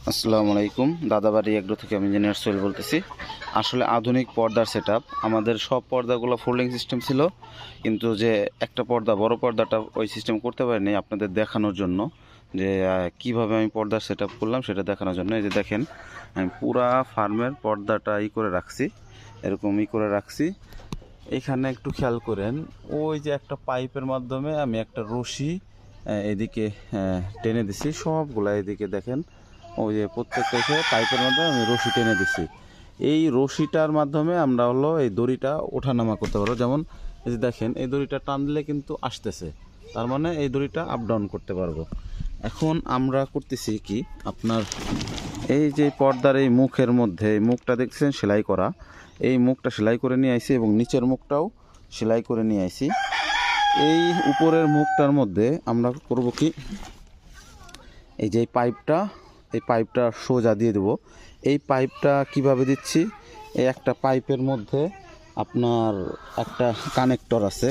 আসসালামু আলাইকুম। দাদাবাড়ি এগ্রো থেকে আমি ইঞ্জিনিয়ার সোহেল বলতেছি। আসলে আধুনিক পর্দার সেটআপ আমাদের সব পর্দাগুলো ফোল্ডিং সিস্টেম ছিল, কিন্তু যে একটা পর্দা বড় পর্দাটা ওই সিস্টেম করতে পারিনি। আপনাদের দেখানোর জন্য যে কিভাবে আমি পর্দার সেটআপ করলাম সেটা দেখানোর জন্য। এই যে দেখেন, আমি পুরা ফার্মের পর্দাটা করে রাখছি, এরকম করে রাখছি। এখানে একটু খেয়াল করেন, ওই যে একটা পাইপের মাধ্যমে আমি একটা রশি এদিকে টেনে দিছি সবগুলা। এদিকে দেখেন, ওই যে প্রত্যেকটা পাইপের মাধ্যমে আমি রশি টেনে দিছি। এই রশিটার মাধ্যমে আমরা এই দড়িটা ওঠানামা করতে পারবো। যেমন এই যে দেখেন, এই দড়িটা টান দিলে কিন্তু আসতেছে, তার মানে এই দড়িটা আপ ডাউন করতে পারবো। এখন আমরা করতেছি কি, আপনার এই যে পর্দার এই মুখের মধ্যে, এই মুখটা দেখছেন সেলাই করা, এই মুখটা সেলাই করে নিয়ে আইছি এবং নিচের মুখটাও সেলাই করে নিয়ে আইছি। এই উপরের মুখটার মধ্যে আমরা করব কি, এই যে এই পাইপটা সোজা দিয়ে দেব। এই পাইপটা কিভাবে দিচ্ছি, এই একটা পাইপের মধ্যে আপনার একটা কানেক্টর আছে।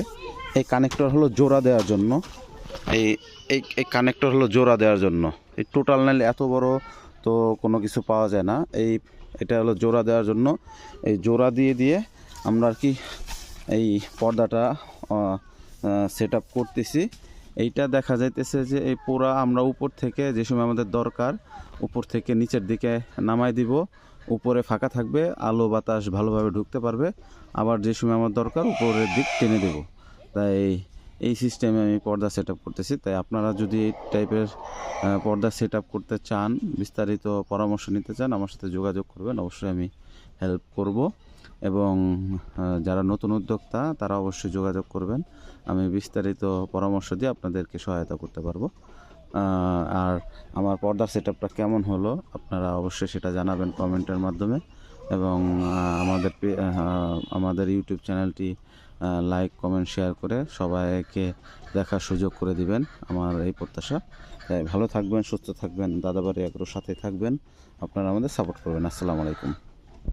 এই কানেক্টর হলো জোড়া দেওয়ার জন্য। এই এই কানেক্টর হলো জোড়া দেওয়ার জন্য। এই টোটাল নাইলে এত বড় তো কোনো কিছু পাওয়া যায় না। এটা হলো জোড়া দেওয়ার জন্য। এই জোড়া দিয়ে আমরা আর কি এই পর্দাটা সেট আপ করতেছি। এইটা দেখা যাইতেছে যে এই পুরা আমরা উপর থেকে যে সময় আমাদের দরকার, উপর থেকে নিচের দিকে নামাই দিব। উপরে ফাঁকা থাকবে, আলো বাতাস ভালোভাবে ঢুকতে পারবে। আবার যে সময় আমার দরকার উপরের দিক টেনে দেব। তাই এই সিস্টেমে আমি পর্দা সেট আপ করতেছি। তাই আপনারা যদি এই টাইপের পর্দা সেট আপ করতে চান, বিস্তারিত পরামর্শ নিতে চান, আমার সাথে যোগাযোগ করবেন, অবশ্যই আমি হেল্প করব। এবং যারা নতুন উদ্যোক্তা তারা অবশ্যই যোগাযোগ করবেন, আমি বিস্তারিত পরামর্শ দিয়ে আপনাদেরকে সহায়তা করতে পারবো। আর আমার পর্দার সেটআপটা কেমন হলো আপনারা অবশ্যই সেটা জানাবেন কমেন্টের মাধ্যমে। এবং আমাদের ইউটিউব চ্যানেলটি লাইক কমেন্ট শেয়ার করে সবাইকে দেখার সুযোগ করে দিবেন, আমার এই প্রত্যাশা। ভালো থাকবেন, সুস্থ থাকবেন, দাদাবাড়ি এগ্রোর সাথে থাকবেন, আপনারা আমাদের সাপোর্ট করবেন। আসসালামু আলাইকুম।